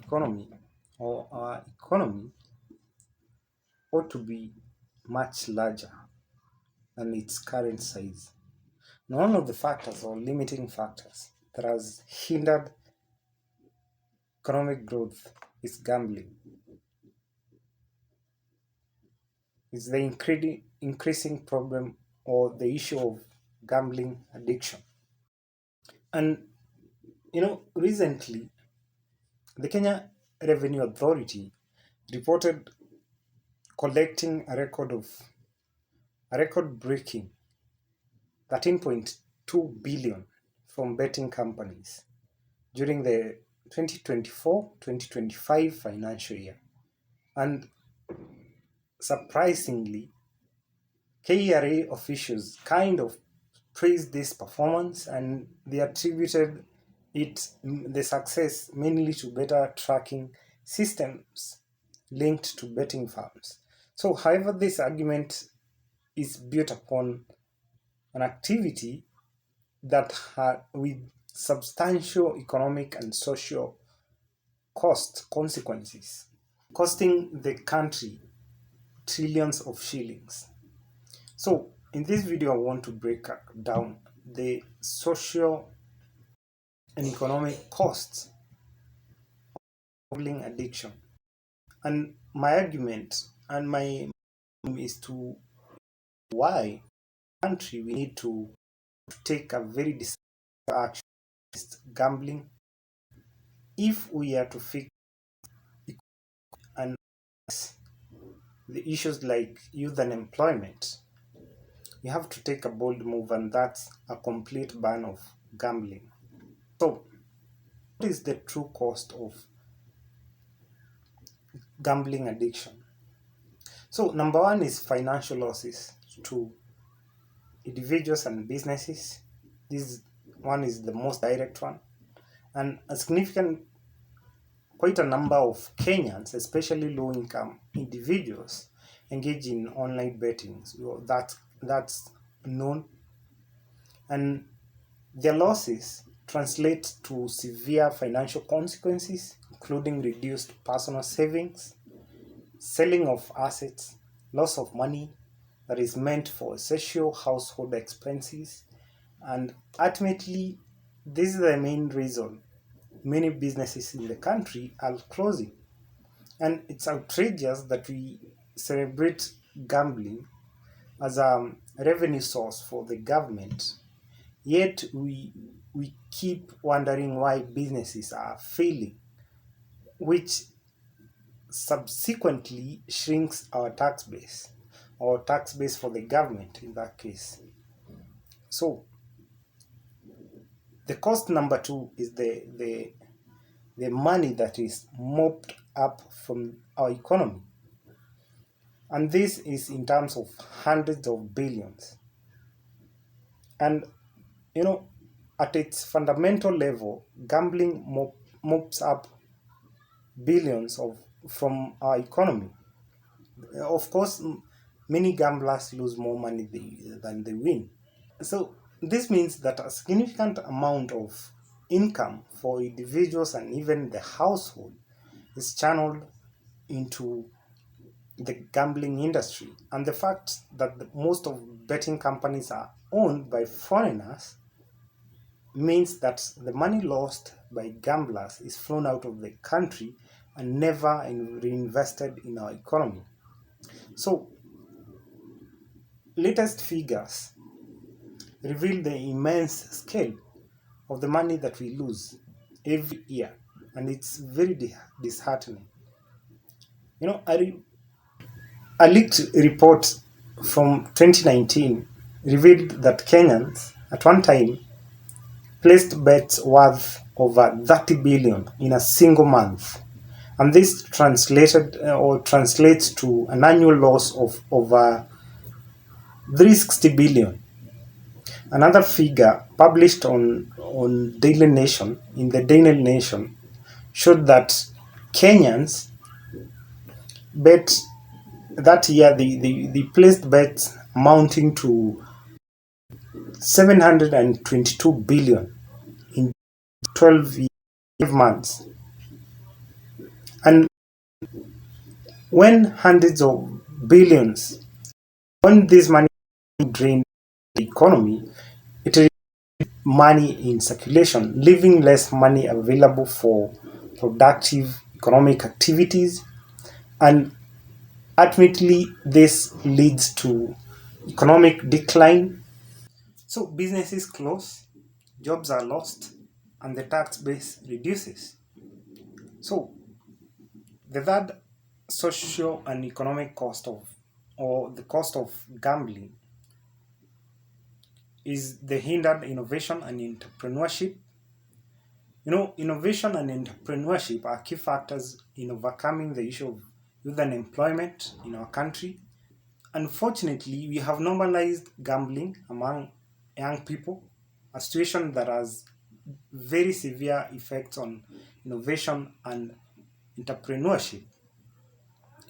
economy or our economy ought to be much larger than its current size. Now, one of the factors or limiting factors that has hindered economic growth is gambling. It's the increasing problem or the issue of gambling addiction. And recently the Kenya Revenue Authority reported collecting a record breaking 13.2 billion from betting companies during the 2024-2025 financial year. And surprisingly, KERA officials kind of praised this performance, and they attributed the success mainly to better tracking systems linked to betting firms. So, however, this argument is built upon an activity that with substantial economic and social consequences, costing the country trillions of shillings. So, in this video, I want to break down the social and economic costs of gambling addiction. And my argument and my is to why country we need to take a very decisive action against gambling if we are to fix and the issues like youth unemployment. We have to take a bold move, and that's a complete ban of gambling. So, what is the true cost of gambling addiction? So, number one is financial losses to individuals and businesses. This one is the most direct one, and quite a number of Kenyans, especially low-income individuals, engage in online betting. So that's known, and their losses translate to severe financial consequences, including reduced personal savings, selling of assets, loss of money that is meant for essential household expenses, and ultimately, this is the main reason many businesses in the country are closing. And it's outrageous that we celebrate gambling as a revenue source for the government, yet we keep wondering why businesses are failing, which subsequently shrinks our tax base, or tax base for the government in that case. So the cost number two is the money that is mopped up from our economy. And this is in terms of hundreds of billions. And, you know, at its fundamental level, gambling mops up billions from our economy. Of course, many gamblers lose more money than they win. So this means that a significant amount of income for individuals and even the household is channeled into the gambling industry. And the fact that most of betting companies are owned by foreigners means that the money lost by gamblers is flown out of the country and never reinvested in our economy. So, latest figures reveal the immense scale of the money that we lose every year, and it's very disheartening. You know, a leaked report from 2019 revealed that Kenyans at one time placed bets worth over 30 billion in a single month, and this translates to an annual loss of over 360 billion. Another figure published on Daily Nation in the Daily Nation showed that Kenyans bet that year they placed bets amounting to 722 billion in 12 months. When hundreds of billions, when this money drains the economy, it is money in circulation, leaving less money available for productive economic activities, and ultimately this leads to economic decline. So businesses close, jobs are lost, and the tax base reduces. So the third social and economic cost of, or the cost of gambling, is the hindered innovation and entrepreneurship. Innovation and entrepreneurship are key factors in overcoming the issue of youth unemployment in our country. Unfortunately, we have normalized gambling among young people, a situation that has very severe effects on innovation and entrepreneurship.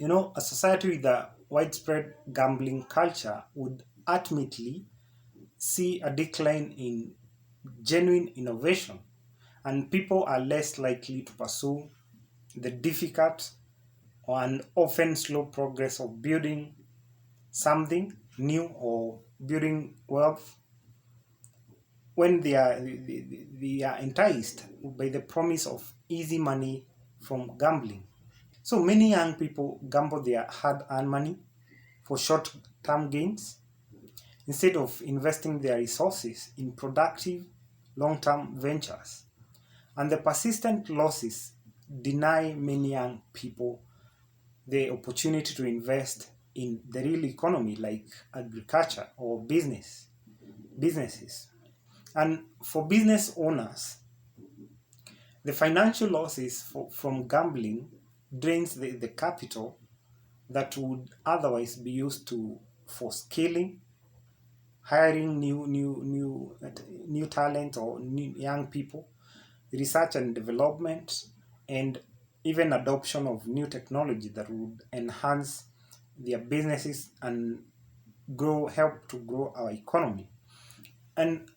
A society with a widespread gambling culture would ultimately see a decline in genuine innovation, and people are less likely to pursue the difficult and often slow progress of building something new or building wealth when they are enticed by the promise of easy money from gambling. So many young people gamble their hard-earned money for short-term gains instead of investing their resources in productive long-term ventures. And the persistent losses deny many young people the opportunity to invest in the real economy like agriculture or businesses. And for business owners, the financial losses from gambling drains the capital that would otherwise be used to for scaling, hiring new talent or new young people, research and development, and even adoption of new technology that would enhance their businesses and help to grow our economy. And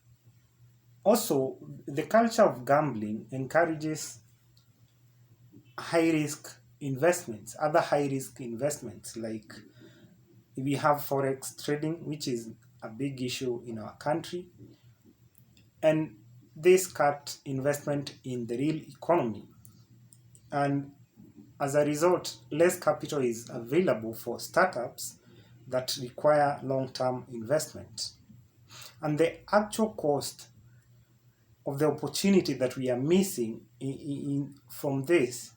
also, the culture of gambling encourages high risk investments, other high risk investments, like we have forex trading, which is a big issue in our country, and this cut investment in the real economy. And as a result, less capital is available for startups that require long term investment. And the actual cost of the opportunity that we are missing from this,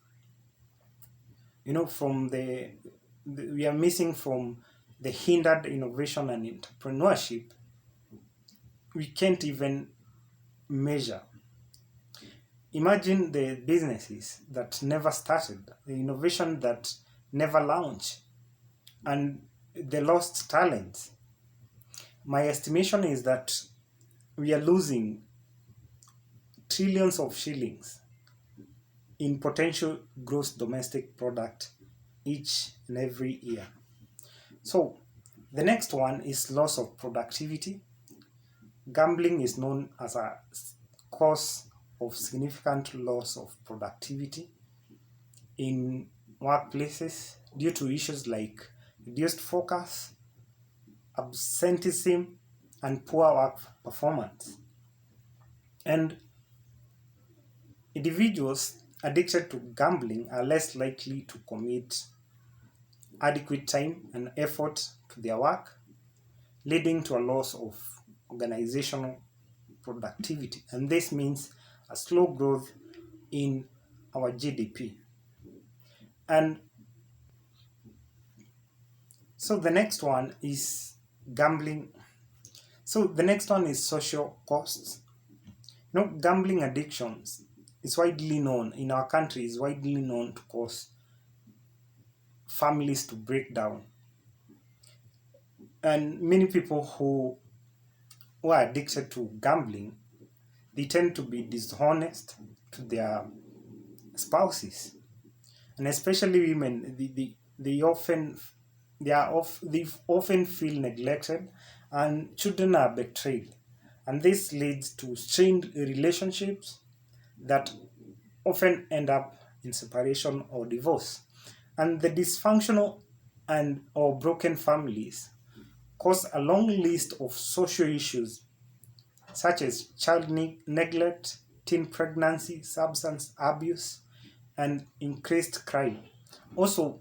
from we are missing from the hindered innovation and entrepreneurship, we can't even measure. Imagine the businesses that never started, the innovation that never launched, and the lost talent. My estimation is that we are losing trillions of shillings in potential gross domestic product each and every year. So, the next one is loss of productivity. Gambling is known as a cause of significant loss of productivity in workplaces due to issues like reduced focus, absenteeism, and poor work performance. And individuals addicted to gambling are less likely to commit adequate time and effort to their work, leading to a loss of organizational productivity. And this means a slow growth in our GDP. And so the next one is gambling. So the next one is social costs. Gambling addictions is widely known in our country, is widely known to cause families to break down. And many people who are addicted to gambling, they tend to be dishonest to their spouses, and especially women. They often they often feel neglected, and children are betrayed, and this leads to strained relationships that often end up in separation or divorce. And the dysfunctional and or broken families cause a long list of social issues such as child neglect, teen pregnancy, substance abuse, and increased crime. Also,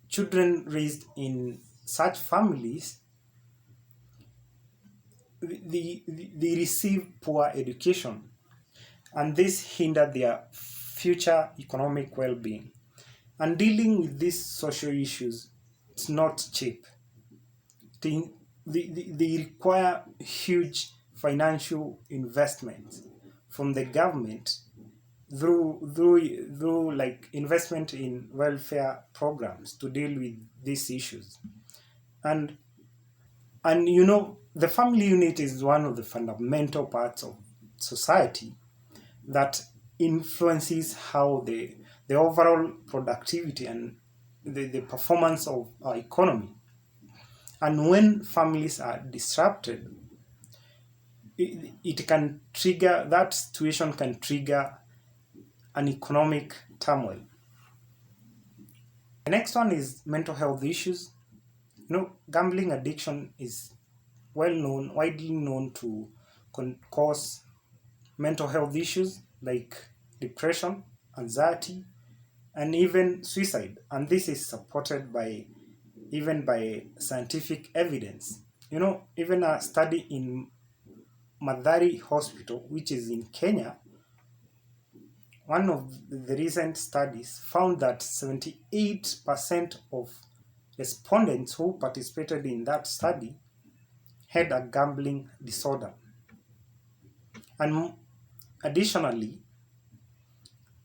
children raised in such families, they receive poor education, and this hinder their future economic well-being. And dealing with these social issues, it's not cheap. They require huge financial investment from the government through like investment in welfare programs to deal with these issues. And the family unit is one of the fundamental parts of society that influences how the overall productivity and the performance of our economy. And when families are disrupted, it can trigger, that situation can trigger an economic turmoil. The next one is mental health issues. Gambling addiction is widely known to cause mental health issues like depression, anxiety, and even suicide. And this is supported by scientific evidence. Even a study in Madhari Hospital, which is in Kenya, one of the recent studies found that 78% of respondents who participated in that study had a gambling disorder. And additionally,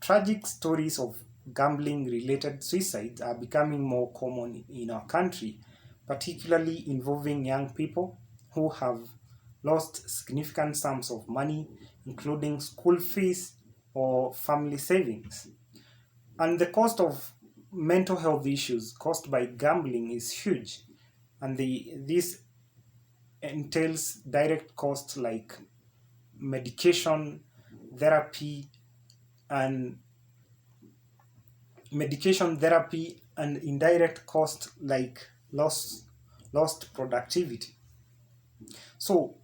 tragic stories of gambling-related suicides are becoming more common in our country, particularly involving young people who have lost significant sums of money, including school fees or family savings. And the cost of mental health issues caused by gambling is huge, and this entails direct costs like medication, therapy, and indirect costs like lost productivity. So,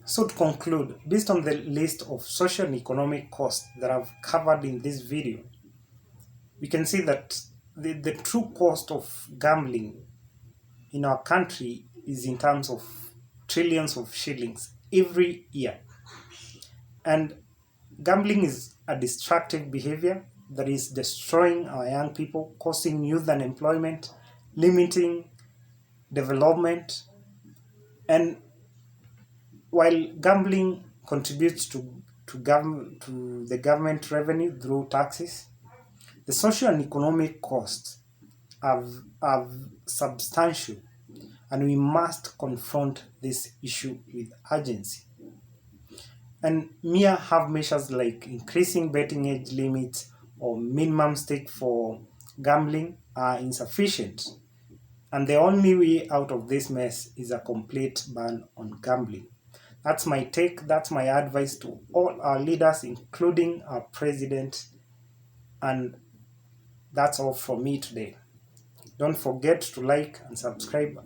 so to conclude, based on the list of social and economic costs that I've covered in this video, we can see that the true cost of gambling in our country is in terms of trillions of shillings every year. And gambling is a destructive behavior that is destroying our young people, causing youth unemployment, limiting development. And while gambling contributes to the government revenue through taxes, the social and economic costs are substantial, and we must confront this issue with urgency. And mere half measures like increasing betting age limits or minimum stake for gambling are insufficient. And the only way out of this mess is a complete ban on gambling. That's my take, that's my advice to all our leaders, including our president. And that's all from me today. Don't forget to like and subscribe.